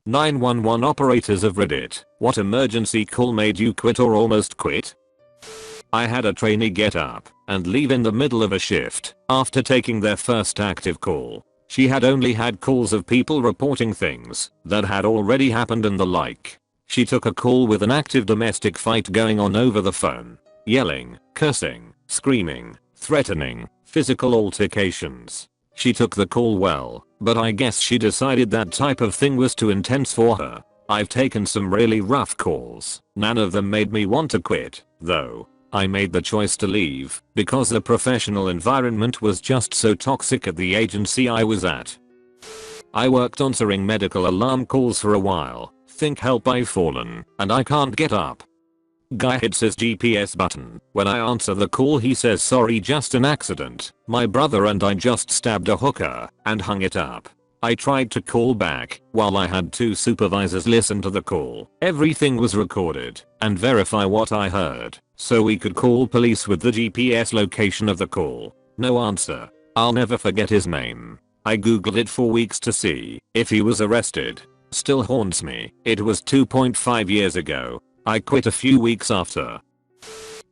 911 operators of Reddit, what emergency call made you quit or almost quit? I had a trainee get up and leave in the middle of a shift after taking their first active call. She had only had calls of people reporting things that had already happened and the like. She took a call with an active domestic fight going on over the phone. Yelling, cursing, screaming, threatening, physical altercations. She took the call well, but I guess she decided that type of thing was too intense for her. I've taken some really rough calls. None of them made me want to quit, though. I made the choice to leave because the professional environment was just so toxic at the agency I was at. I worked answering medical alarm calls for a while. Think help I've fallen and I can't get up. Guy hits his GPS button. When I answer the call he says sorry, just an accident. My brother and I just stabbed a hooker, and hung it up. I tried to call back while I had two supervisors listen to the call. Everything was recorded and verify what I heard so we could call police with the GPS location of the call. No answer. I'll never forget his name. I googled it for weeks to see if he was arrested. Still haunts me. It was 2.5 years ago. I quit a few weeks after.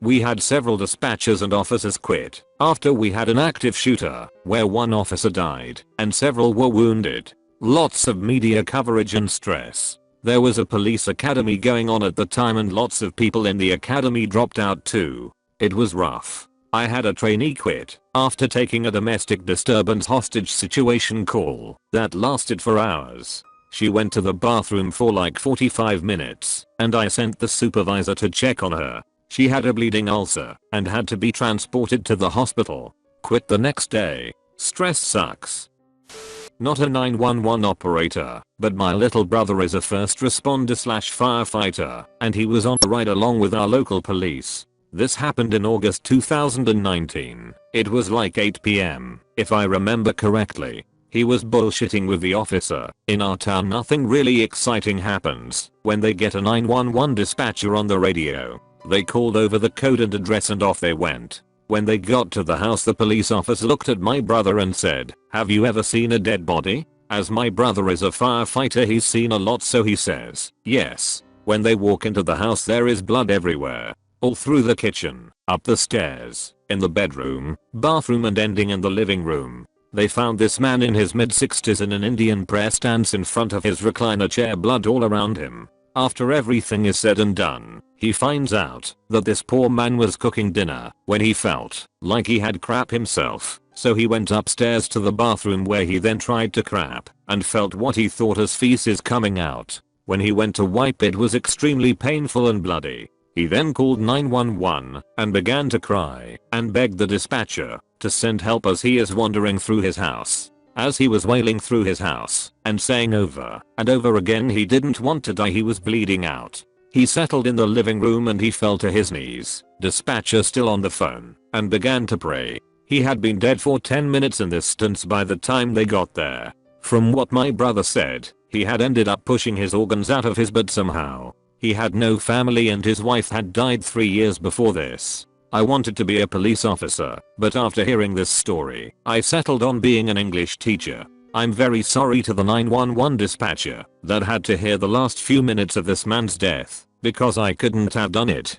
We had several dispatchers and officers quit after we had an active shooter where one officer died and several were wounded. Lots of media coverage and stress. There was a police academy going on at the time and lots of people in the academy dropped out too. It was rough. I had a trainee quit after taking a domestic disturbance hostage situation call that lasted for hours. She went to the bathroom for like 45 minutes and I sent the supervisor to check on her. She had a bleeding ulcer and had to be transported to the hospital. Quit the next day. Stress sucks. Not a 911 operator, but my little brother is a first responder / firefighter and he was on a ride along with our local police. This happened in August 2019. It was like 8 PM, if I remember correctly. He was bullshitting with the officer. In our town nothing really exciting happens when they get a 911 dispatcher on the radio. They called over the code and address and off they went. When they got to the house the police officer looked at my brother and said, "Have you ever seen a dead body?" As my brother is a firefighter he's seen a lot so he says, "Yes." When they walk into the house there is blood everywhere. All through the kitchen, up the stairs, in the bedroom, bathroom and ending in the living room. They found this man in his mid-60s in an Indian prayer stance in front of his recliner chair, blood all around him. After everything is said and done, he finds out that this poor man was cooking dinner when he felt like he had crap himself. So he went upstairs to the bathroom where he then tried to crap and felt what he thought as feces coming out. When he went to wipe it was extremely painful and bloody. He then called 911 and began to cry and begged the dispatcher to send help as he is wandering through his house. As he was wailing through his house and saying over and over again he didn't want to die, he was bleeding out. He settled in the living room and he fell to his knees, dispatcher still on the phone, and began to pray. He had been dead for 10 minutes in this stance by the time they got there. From what my brother said, he had ended up pushing his organs out of his body somehow. He had no family and his wife had died 3 years before this. I wanted to be a police officer, but after hearing this story, I settled on being an English teacher. I'm very sorry to the 911 dispatcher that had to hear the last few minutes of this man's death, because I couldn't have done it.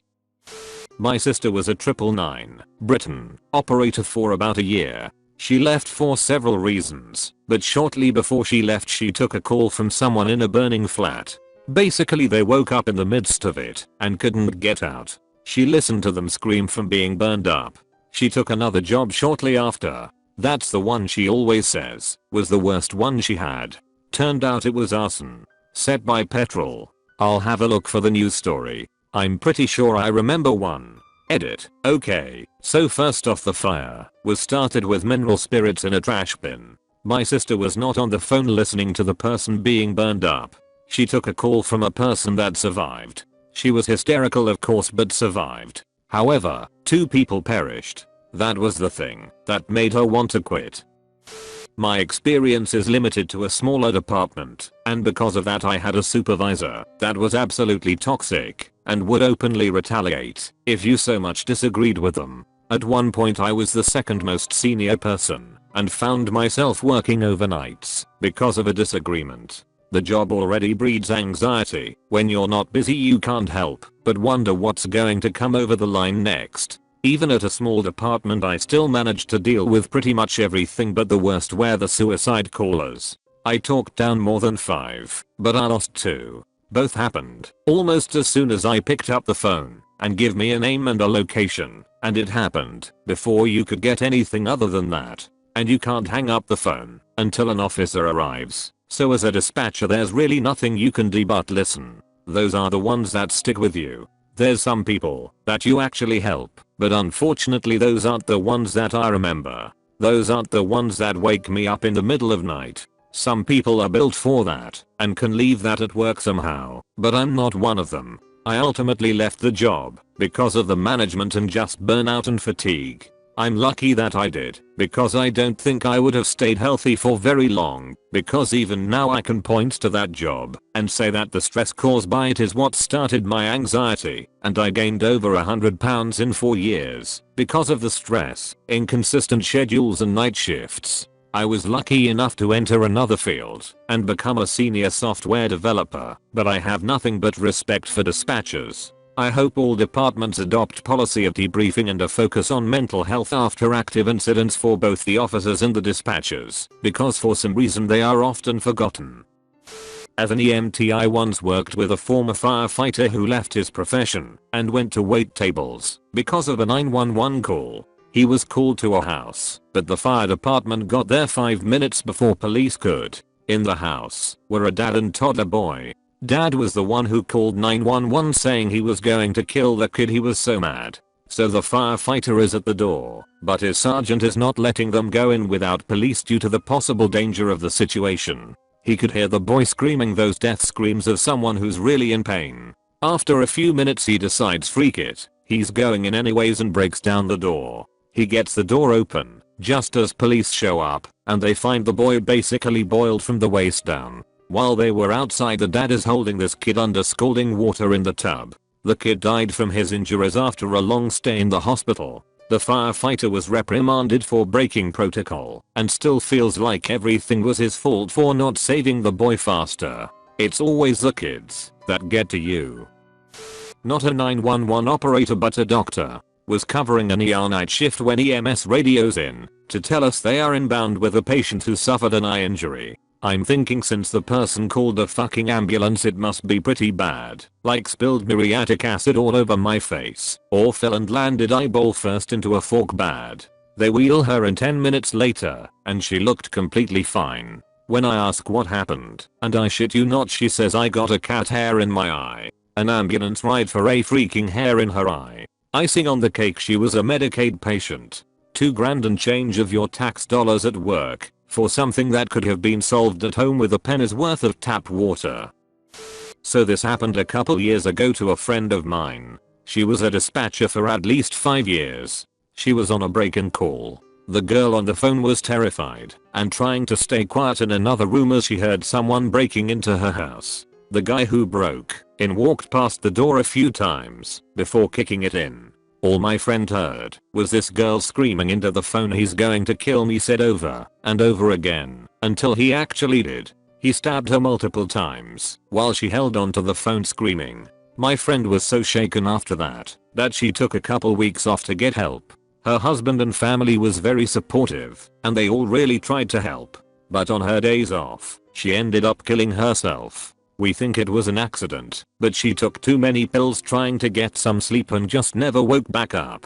My sister was a 999 Britain operator for about a year. She left for several reasons, but shortly before she left she took a call from someone in a burning flat. Basically they woke up in the midst of it and couldn't get out. She listened to them scream from being burned up. She took another job shortly after. That's the one she always says was the worst one she had. Turned out it was arson. Set by petrol. I'll have a look for the news story. I'm pretty sure I remember one. Edit. Okay, so first off the fire was started with mineral spirits in a trash bin. My sister was not on the phone listening to the person being burned up. She took a call from a person that survived. She was hysterical of course but survived. However, 2 people perished. That was the thing that made her want to quit. My experience is limited to a smaller department, and because of that I had a supervisor that was absolutely toxic and would openly retaliate if you so much disagreed with them. At one point I was the second most senior person and found myself working overnights because of a disagreement. The job already breeds anxiety. When you're not busy you can't help but wonder what's going to come over the line next. Even at a small department I still managed to deal with pretty much everything, but the worst were the suicide callers. I talked down more than 5, but I lost 2. Both happened almost as soon as I picked up the phone and give me a name and a location, and it happened before you could get anything other than that. And you can't hang up the phone until an officer arrives. So as a dispatcher there's really nothing you can do but listen. Those are the ones that stick with you. There's some people that you actually help, but unfortunately those aren't the ones that I remember. Those aren't the ones that wake me up in the middle of night. Some people are built for that and can leave that at work somehow, but I'm not one of them. I ultimately left the job because of the management and just burnout and fatigue. I'm lucky that I did, because I don't think I would have stayed healthy for very long, because even now I can point to that job and say that the stress caused by it is what started my anxiety, and I gained over 100 pounds in 4 years because of the stress, inconsistent schedules and night shifts. I was lucky enough to enter another field and become a senior software developer, but I have nothing but respect for dispatchers. I hope all departments adopt policy of debriefing and a focus on mental health after active incidents for both the officers and the dispatchers, because for some reason they are often forgotten. As an EMT I once worked with a former firefighter who left his profession and went to wait tables because of a 911 call. He was called to a house, but the fire department got there 5 minutes before police could. In the house were a dad and toddler boy. Dad was the one who called 911 saying he was going to kill the kid. He was so mad. So the firefighter is at the door, but his sergeant is not letting them go in without police due to the possible danger of the situation. He could hear the boy screaming those death screams of someone who's really in pain. After a few minutes he decides freak it, he's going in anyways and breaks down the door. He gets the door open just as police show up, and they find the boy basically boiled from the waist down. While they were outside the dad is holding this kid under scalding water in the tub. The kid died from his injuries after a long stay in the hospital. The firefighter was reprimanded for breaking protocol and still feels like everything was his fault for not saving the boy faster. It's always the kids that get to you. Not a 911 operator but a doctor was covering an ER night shift when EMS radios in to tell us they are inbound with a patient who suffered an eye injury. I'm thinking since the person called a fucking ambulance it must be pretty bad, like spilled muriatic acid all over my face, or fell and landed eyeball first into a fork bad. They wheel her in 10 minutes later, and she looked completely fine. When I ask what happened, and I shit you not she says I got a cat hair in my eye. An ambulance ride for a freaking hair in her eye. Icing on the cake she was a Medicaid patient. $2,000 and change of your tax dollars at work. For something that could have been solved at home with a penny's worth of tap water. So this happened a couple years ago to a friend of mine. She was a dispatcher for at least 5 years. She was on a break-in call. The girl on the phone was terrified and trying to stay quiet in another room as she heard someone breaking into her house. The guy who broke in walked past the door a few times before kicking it in. All my friend heard was this girl screaming into the phone, "He's going to kill me," said over and over again until he actually did. He stabbed her multiple times while she held onto the phone screaming. My friend was so shaken after that she took a couple weeks off to get help. Her husband and family was very supportive and they all really tried to help. But on her days off, she ended up killing herself. We think it was an accident, but she took too many pills trying to get some sleep and just never woke back up.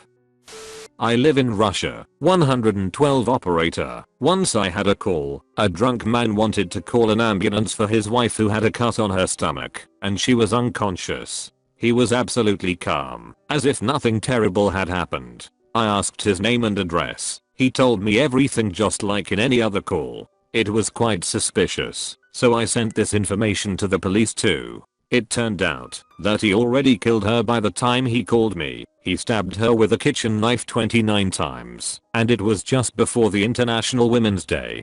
I live in Russia, 112 operator. Once I had a call. A drunk man wanted to call an ambulance for his wife who had a cut on her stomach, and she was unconscious. He was absolutely calm, as if nothing terrible had happened. I asked his name and address. He told me everything just like in any other call. It was quite suspicious. So I sent this information to the police too. It turned out that he already killed her by the time he called me. He stabbed her with a kitchen knife 29 times, and it was just before the International Women's Day.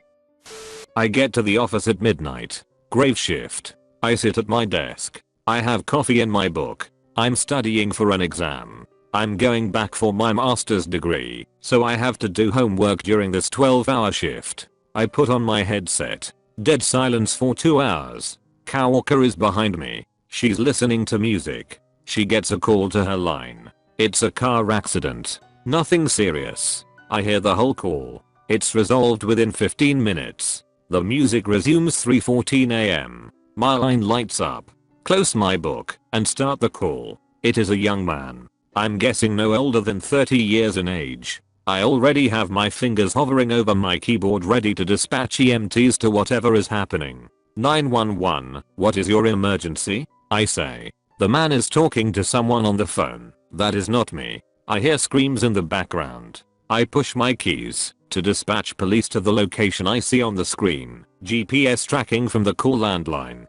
I get to the office at midnight. Grave shift. I sit at my desk. I have coffee in my book. I'm studying for an exam. I'm going back for my master's degree, so I have to do homework during this 12-hour shift. I put on my headset. Dead silence for 2 hours. Coworker is behind me. She's listening to music. She gets a call to her line. It's a car accident. Nothing serious. I hear the whole call. It's resolved within 15 minutes. The music resumes 3:14 am. My line lights up. Close my book and start the call. It is a young man. I'm guessing no older than 30 years in age. I already have my fingers hovering over my keyboard ready to dispatch EMTs to whatever is happening. 911, what is your emergency? I say. The man is talking to someone on the phone. That is not me. I hear screams in the background. I push my keys to dispatch police to the location I see on the screen. GPS tracking from the call landline.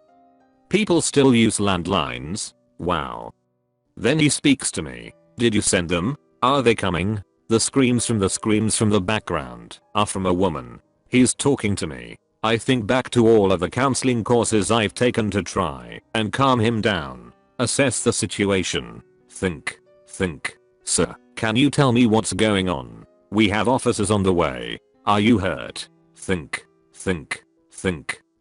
People still use landlines? Wow. Then he speaks to me. Did you send them? Are they coming? The screams from the background are from a woman. He's talking to me. I think back to all of the counseling courses I've taken to try and calm him down. Assess the situation. Think. Sir, can you tell me what's going on? We have officers on the way. Are you hurt? Think.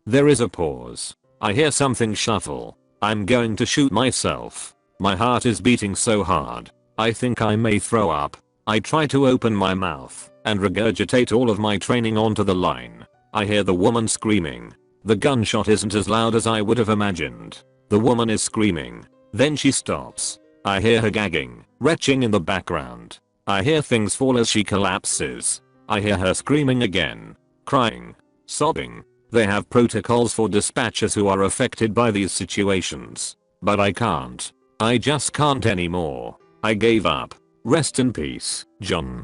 There is a pause. I hear something shuffle. I'm going to shoot myself. My heart is beating so hard. I think I may throw up. I try to open my mouth and regurgitate all of my training onto the line. I hear the woman screaming. The gunshot isn't as loud as I would have imagined. The woman is screaming. Then she stops. I hear her gagging, retching in the background. I hear things fall as she collapses. I hear her screaming again, crying, sobbing. They have protocols for dispatchers who are affected by these situations. But I can't. I just can't anymore. I gave up. Rest in peace, John.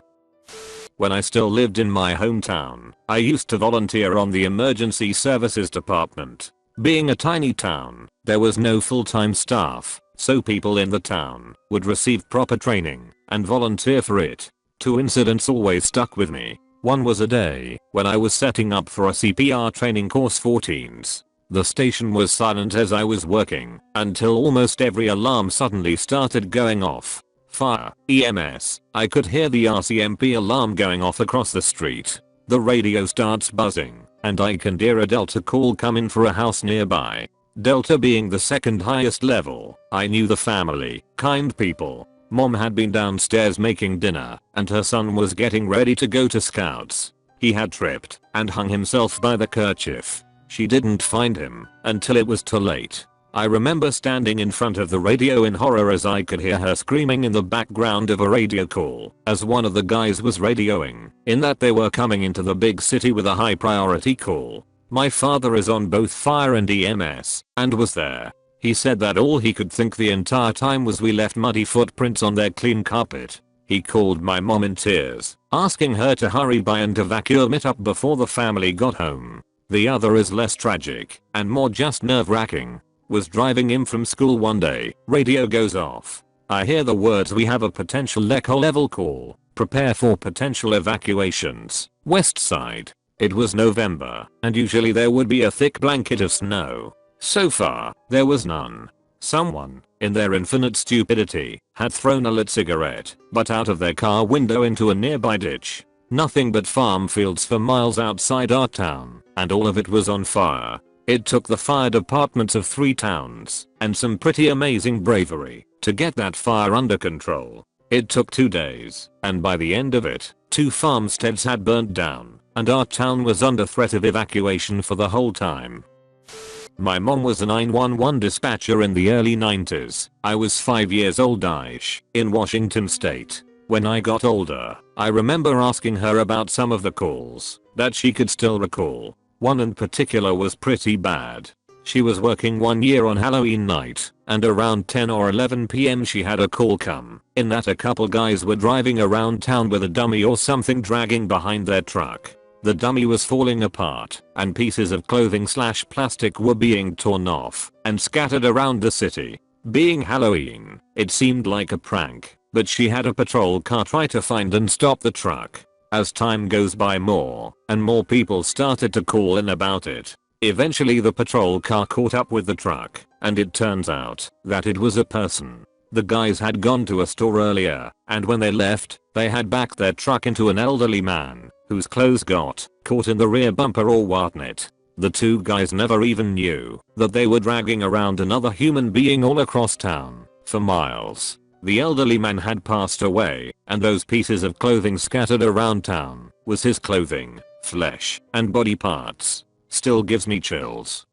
When I still lived in my hometown, I used to volunteer on the emergency services department. Being a tiny town, there was no full-time staff, so people in the town would receive proper training and volunteer for it. 2 incidents always stuck with me. One was a day when I was setting up for a CPR training course for teens. The station was silent as I was working until almost every alarm suddenly started going off. Fire, EMS, I could hear the RCMP alarm going off across the street. The radio starts buzzing, and I can hear a Delta call coming for a house nearby. Delta being the second highest level. I knew the family, kind people. Mom had been downstairs making dinner, and her son was getting ready to go to scouts. He had tripped and hung himself by the kerchief. She didn't find him until it was too late. I remember standing in front of the radio in horror as I could hear her screaming in the background of a radio call as one of the guys was radioing in that they were coming into the big city with a high priority call. My father is on both fire and EMS and was there. He said that all he could think the entire time was we left muddy footprints on their clean carpet. He called my mom in tears, asking her to hurry by and evacuate it up before the family got home. The other is less tragic and more just nerve-wracking. Was driving in from school one day, radio goes off. I hear the words, "We have a potential echo level call. Prepare for potential evacuations. West side." It was November, and usually there would be a thick blanket of snow. So far, there was none. Someone, in their infinite stupidity, had thrown a lit cigarette butt out of their car window into a nearby ditch. Nothing but farm fields for miles outside our town, and all of it was on fire. It took the fire departments of 3 towns and some pretty amazing bravery to get that fire under control. It took 2 days, and by the end of it, 2 farmsteads had burnt down, and our town was under threat of evacuation for the whole time. My mom was a 911 dispatcher in the early 90s. I was 5 years old-ish, in Washington state. When I got older, I remember asking her about some of the calls that she could still recall. One in particular was pretty bad. She was working one year on Halloween night, and around 10 or 11 PM she had a call come in that a couple guys were driving around town with a dummy or something dragging behind their truck. The dummy was falling apart, and pieces of clothing/plastic were being torn off and scattered around the city. Being Halloween, it seemed like a prank, but she had a patrol car try to find and stop the truck. As time goes by, more and more people started to call in about it. Eventually the patrol car caught up with the truck, and it turns out that it was a person. The guys had gone to a store earlier, and when they left, they had backed their truck into an elderly man, whose clothes got caught in the rear bumper or whatnot. The two guys never even knew that they were dragging around another human being all across town for miles. The elderly man had passed away, and those pieces of clothing scattered around town was his clothing, flesh, and body parts. Still gives me chills.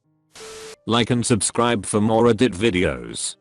Like and subscribe for more Reddit videos.